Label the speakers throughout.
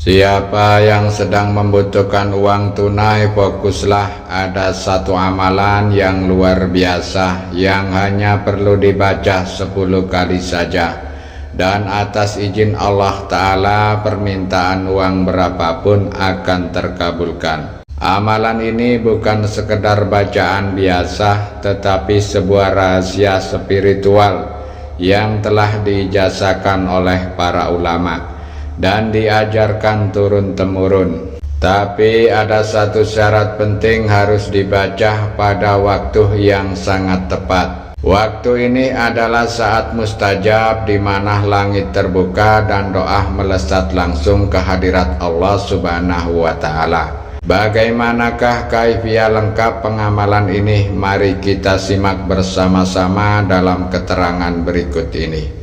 Speaker 1: Siapa yang sedang membutuhkan uang tunai, fokuslah. Ada satu amalan yang luar biasa yang hanya perlu dibaca 10 kali saja, dan atas izin Allah Ta'ala permintaan uang berapapun akan terkabulkan. Amalan ini bukan sekedar bacaan biasa, tetapi sebuah rahasia spiritual yang telah diijazahkan oleh para ulama dan diajarkan turun-temurun. Tapi ada satu syarat penting, harus dibaca pada waktu yang sangat tepat. Waktu ini adalah saat mustajab, di mana langit terbuka dan doa melesat langsung ke hadirat Allah Subhanahu wa Ta'ala. Bagaimanakah kaifiah lengkap pengamalan ini? Mari kita simak bersama-sama dalam keterangan berikut ini.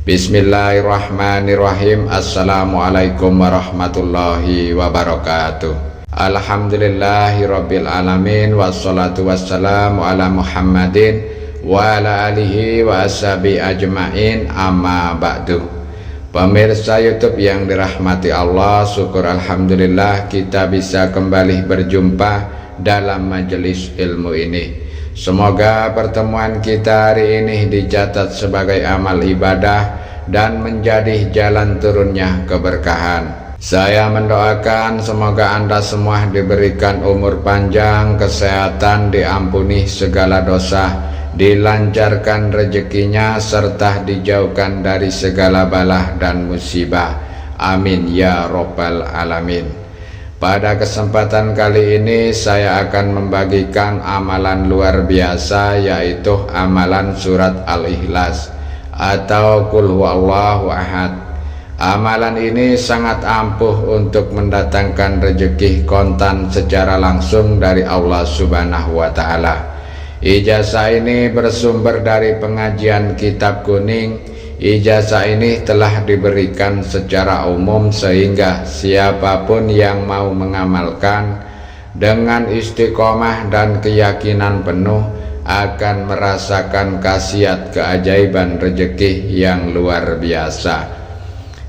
Speaker 1: Bismillahirrahmanirrahim. Assalamualaikum warahmatullahi wabarakatuh. Alhamdulillahirabbil alamin, wassalatu wassalamu ala Muhammadin wa ala alihi wa ashabi ajmain, amma ba'du. Pemirsa YouTube yang dirahmati Allah, syukur alhamdulillah kita bisa kembali berjumpa dalam majelis ilmu ini. Semoga pertemuan kita hari ini dicatat sebagai amal ibadah dan menjadi jalan turunnya keberkahan. Saya mendoakan semoga Anda semua diberikan umur panjang, kesehatan, diampuni segala dosa, dilancarkan rezekinya, serta dijauhkan dari segala bala dan musibah. Amin ya robbal alamin. Pada kesempatan kali ini saya akan membagikan amalan luar biasa, yaitu amalan surat Al-Ikhlas atau Qul Huwallahu Ahad. Amalan ini sangat ampuh untuk mendatangkan rezeki kontan secara langsung dari Allah Subhanahu wa Ta'ala. Ijazah ini bersumber dari pengajian Kitab Kuning. Ijazah ini telah diberikan secara umum sehingga siapapun yang mau mengamalkan dengan istiqomah dan keyakinan penuh akan merasakan khasiat keajaiban rezeki yang luar biasa.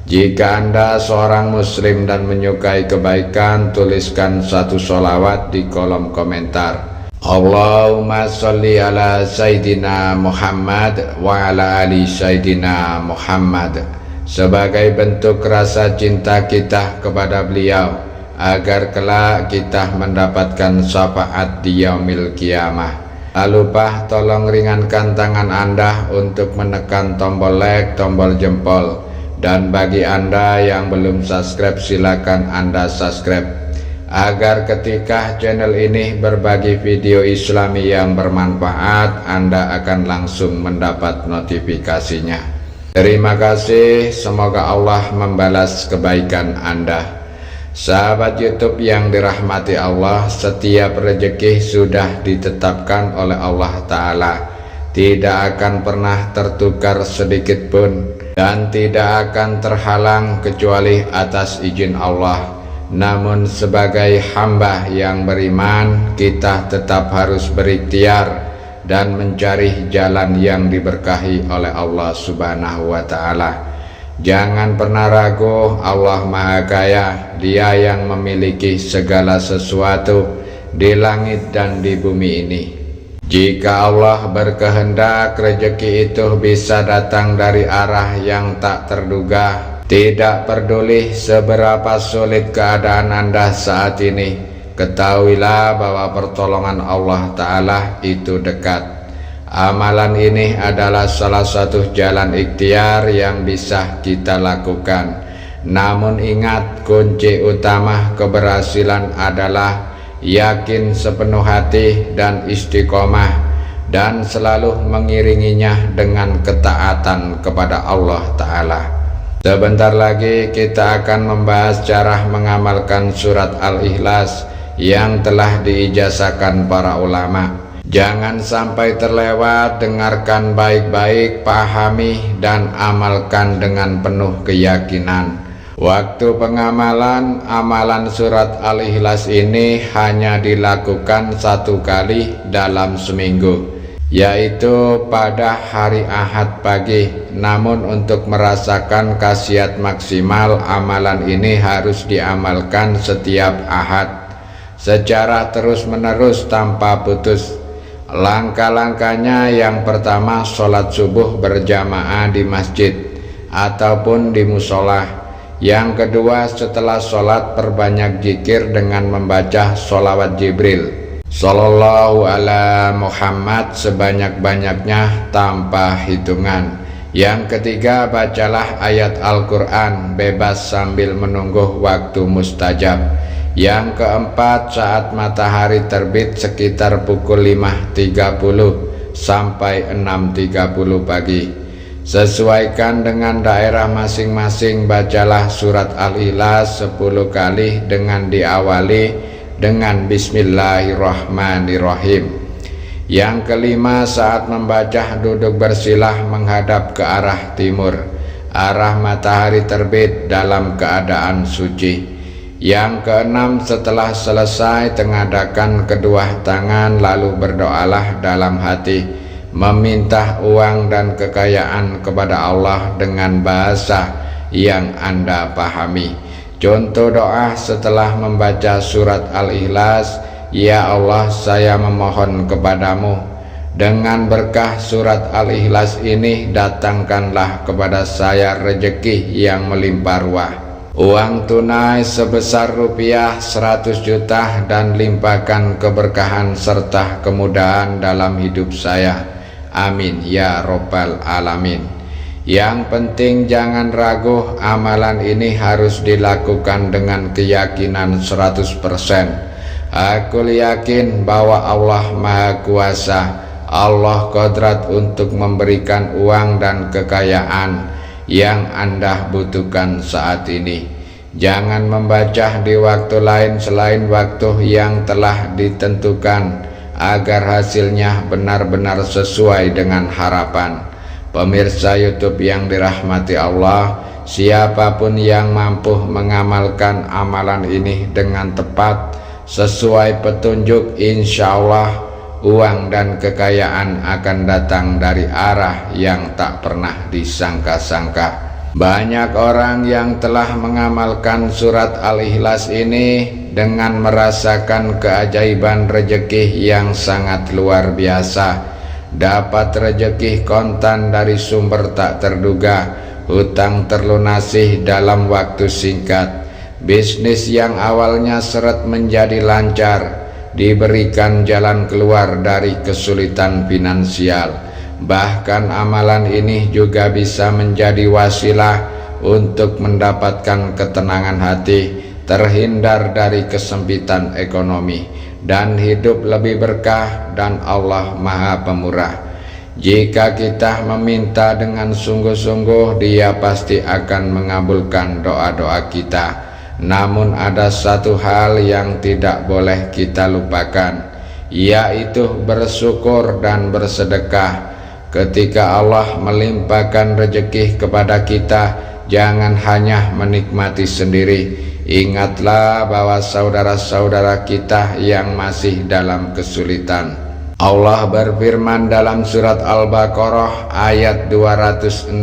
Speaker 1: Jika Anda seorang muslim dan menyukai kebaikan, tuliskan satu sholawat di kolom komentar. Allahumma sholli ala Sayyidina Muhammad wa ala ali Sayyidina Muhammad, sebagai bentuk rasa cinta kita kepada beliau, agar kelak kita mendapatkan syafaat di yaumil kiamah. Tak lupa tolong ringankan tangan Anda untuk menekan tombol like, tombol jempol, dan bagi Anda yang belum subscribe, silakan Anda subscribe, agar ketika channel ini berbagi video islami yang bermanfaat, Anda akan langsung mendapat notifikasinya. Terima kasih, semoga Allah membalas kebaikan Anda. Sahabat YouTube yang dirahmati Allah, setiap rezeki sudah ditetapkan oleh Allah Ta'ala, tidak akan pernah tertukar sedikit pun, dan tidak akan terhalang kecuali atas izin Allah. Namun sebagai hamba yang beriman, kita tetap harus berikhtiar dan mencari jalan yang diberkahi oleh Allah Subhanahu wa Ta'ala. Jangan pernah ragu, Allah Maha Kaya, Dia yang memiliki segala sesuatu di langit dan di bumi ini. Jika Allah berkehendak, rezeki itu bisa datang dari arah yang tak terduga. Tidak peduli seberapa sulit keadaan Anda saat ini, ketahuilah bahwa pertolongan Allah Ta'ala itu dekat. Amalan ini adalah salah satu jalan ikhtiar yang bisa kita lakukan. Namun ingat, kunci utama keberhasilan adalah yakin sepenuh hati dan istiqomah, dan selalu mengiringinya dengan ketaatan kepada Allah Ta'ala. Sebentar lagi kita akan membahas cara mengamalkan surat Al-Ikhlas yang telah diijazahkan para ulama. Jangan sampai terlewat, dengarkan baik-baik, pahami dan amalkan dengan penuh keyakinan. Waktu pengamalan amalan surat Al-Ikhlas ini hanya dilakukan 1 kali dalam seminggu. yaitu pada hari Ahad pagi. Namun untuk merasakan khasiat maksimal, amalan ini harus diamalkan setiap Ahad secara terus-menerus tanpa putus. Langkah-langkahnya, yang pertama, sholat subuh berjamaah di masjid ataupun di musola. Yang kedua, setelah sholat perbanyak zikir dengan membaca sholawat Jibril Sallallahu ala Muhammad sebanyak-banyaknya tanpa hitungan. Yang ketiga, bacalah ayat Al-Quran bebas sambil menunggu waktu mustajab. Yang keempat, saat matahari terbit sekitar pukul 5.30 sampai 6.30 pagi. Sesuaikan dengan daerah masing-masing, bacalah surat Al-Ikhlas 10 kali dengan diawali dengan Bismillahirrahmanirrahim. Yang kelima, saat membaca duduk bersilah menghadap ke arah timur, arah matahari terbit dalam keadaan suci. Yang keenam, setelah selesai tengadahkan kedua tangan lalu berdoalah dalam hati, meminta uang dan kekayaan kepada Allah dengan bahasa yang Anda pahami. Contoh doa setelah membaca surat Al-Ikhlas: Ya Allah, saya memohon kepadamu, dengan berkah surat Al-Ikhlas ini datangkanlah kepada saya rezeki yang melimpah ruah, uang tunai sebesar rupiah 100 juta, dan limpahkan keberkahan serta kemudahan dalam hidup saya. Amin ya Rabbal Alamin. Yang penting jangan ragu, amalan ini harus dilakukan dengan keyakinan 100%. Aku yakin bahwa Allah Maha Kuasa, Allah kodrat untuk memberikan uang dan kekayaan yang Anda butuhkan saat ini. Jangan membaca di waktu lain selain waktu yang telah ditentukan, agar hasilnya benar-benar sesuai dengan harapan. Pemirsa YouTube yang dirahmati Allah, siapapun yang mampu mengamalkan amalan ini dengan tepat sesuai petunjuk, insya Allah uang dan kekayaan akan datang dari arah yang tak pernah disangka-sangka. Banyak orang yang telah mengamalkan surat Al-Ikhlas ini dengan merasakan keajaiban rezeki yang sangat luar biasa. Dapat rezeki kontan dari sumber tak terduga, hutang terlunasi dalam waktu singkat, bisnis yang awalnya seret menjadi lancar, diberikan jalan keluar dari kesulitan finansial. Bahkan amalan ini juga bisa menjadi wasilah untuk mendapatkan ketenangan hati, terhindar dari kesempitan ekonomi, dan hidup lebih berkah, dan Allah Maha Pemurah. Jika kita meminta dengan sungguh-sungguh, Dia pasti akan mengabulkan doa-doa kita. Namun ada satu hal yang tidak boleh kita lupakan, yaitu bersyukur dan bersedekah. Ketika Allah melimpahkan rezeki kepada kita, jangan hanya menikmati sendiri. Ingatlah bahwa saudara-saudara kita yang masih dalam kesulitan. Allah berfirman dalam surat Al-Baqarah ayat 261,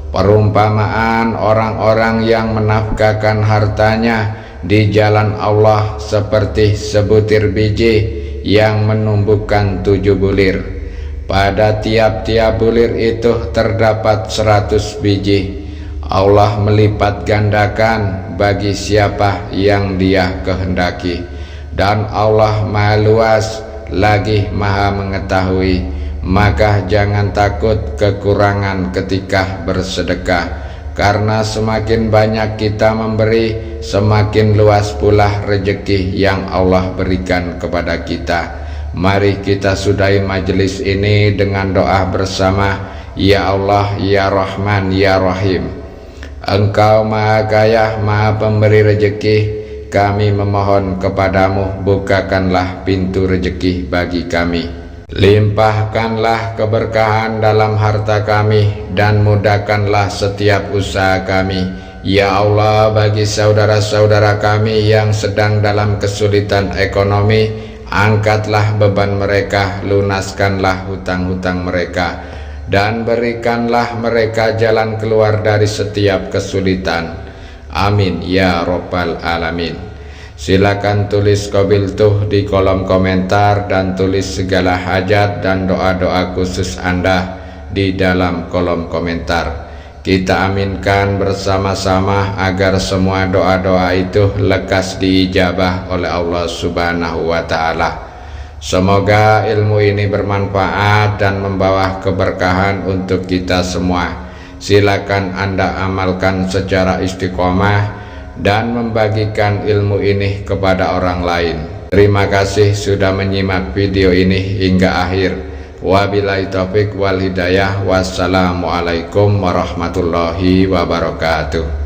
Speaker 1: perumpamaan orang-orang yang menafkahkan hartanya di jalan Allah seperti sebutir biji yang menumbuhkan 7 bulir. Pada tiap-tiap bulir itu terdapat 100 biji. Allah melipat gandakan bagi siapa yang Dia kehendaki. Dan Allah Maha Luas lagi Maha Mengetahui. Maka jangan takut kekurangan ketika bersedekah, karena semakin banyak kita memberi, semakin luas pula rezeki yang Allah berikan kepada kita. Mari kita sudahi majelis ini dengan doa bersama. Ya Allah, Ya Rahman, Ya Rahim, Engkau Maha Kaya, Maha Pemberi rezeki. Kami memohon kepadamu, bukakanlah pintu rezeki bagi kami. Limpahkanlah keberkahan dalam harta kami, dan mudahkanlah setiap usaha kami. Ya Allah, bagi saudara-saudara kami yang sedang dalam kesulitan ekonomi, Angkatlah beban mereka, lunaskanlah hutang-hutang mereka, dan berikanlah mereka jalan keluar dari setiap kesulitan. Amin ya Rabbal Alamin. Silakan tulis qabiltuh di kolom komentar dan tulis segala hajat dan doa-doa khusus Anda di dalam kolom komentar. Kita aminkan bersama-sama agar semua doa-doa itu lekas diijabah oleh Allah Subhanahu wa Ta'ala. Semoga ilmu ini bermanfaat dan membawa keberkahan untuk kita semua. Silakan Anda amalkan secara istiqomah dan membagikan ilmu ini kepada orang lain. Terima kasih sudah menyimak video ini hingga akhir. Wabillahi taufik wal hidayah. Wassalamualaikum warahmatullahi wabarakatuh.